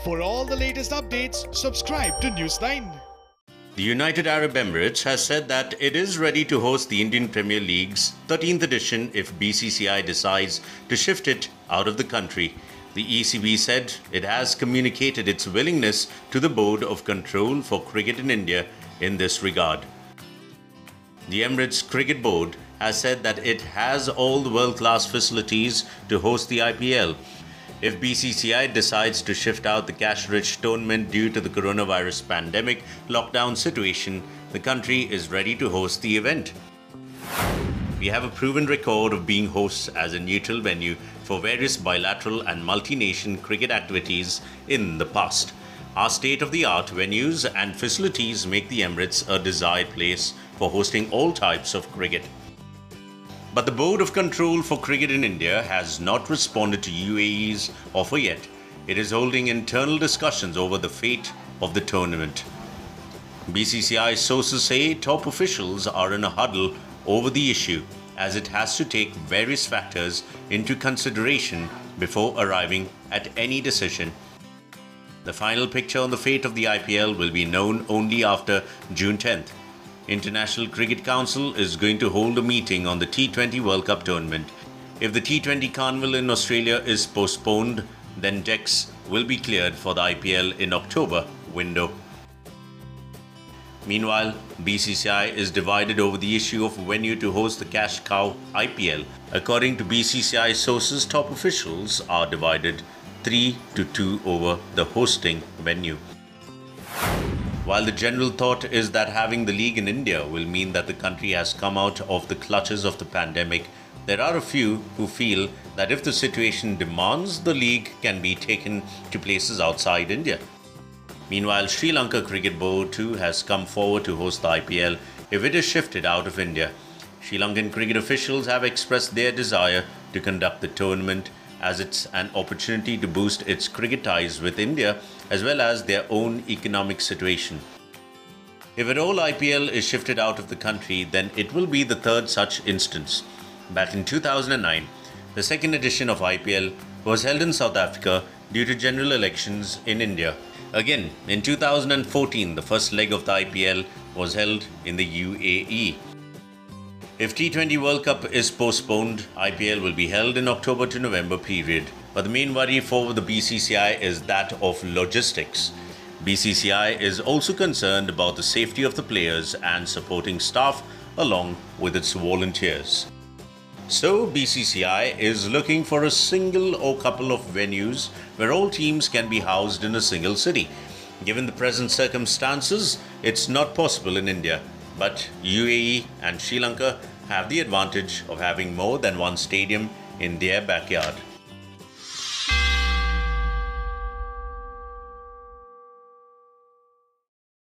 For all the latest updates, subscribe to Newsline. The United Arab Emirates has said that it is ready to host the Indian Premier League's 13th edition if BCCI decides to shift it out of the country. The ECB said it has communicated its willingness to the Board of Control for Cricket in India in this regard. The Emirates Cricket Board has said that it has all the world-class facilities to host the IPL. If BCCI decides to shift out the cash-rich tournament due to the coronavirus pandemic lockdown situation, the country is ready to host the event. We have a proven record of being hosts as a neutral venue for various bilateral and multi-nation cricket activities in the past. Our state-of-the-art venues and facilities make the Emirates a desired place for hosting all types of cricket. But the Board of Control for Cricket in India has not responded to UAE's offer yet. It is holding internal discussions over the fate of the tournament. BCCI sources say top officials are in a huddle over the issue, as it has to take various factors into consideration before arriving at any decision. The final picture on the fate of the IPL will be known only after June 10th. International Cricket Council is going to hold a meeting on the T20 World Cup tournament. If the T20 Carnival in Australia is postponed, then decks will be cleared for the IPL in October window. Meanwhile, BCCI is divided over the issue of venue to host the cash cow IPL. According to BCCI sources, top officials are divided 3-2 over the hosting venue. While the general thought is that having the league in India will mean that the country has come out of the clutches of the pandemic, there are a few who feel that if the situation demands, the league can be taken to places outside India. Meanwhile, Sri Lanka Cricket Board too has come forward to host the IPL if it is shifted out of India. Sri Lankan cricket officials have expressed their desire to conduct the tournament as it's an opportunity to boost its cricket ties with India as well as their own economic situation. If at all IPL is shifted out of the country, then it will be the third such instance. Back in 2009, the second edition of IPL was held in South Africa due to general elections in India. Again, in 2014, the first leg of the IPL was held in the UAE. If T20 World Cup is postponed, IPL will be held in October to November period. But the main worry for the BCCI is that of logistics. BCCI is also concerned about the safety of the players and supporting staff along with its volunteers. So BCCI is looking for a single or couple of venues where all teams can be housed in a single city. Given the present circumstances, it's not possible in India. But UAE and Sri Lanka have the advantage of having more than one stadium in their backyard.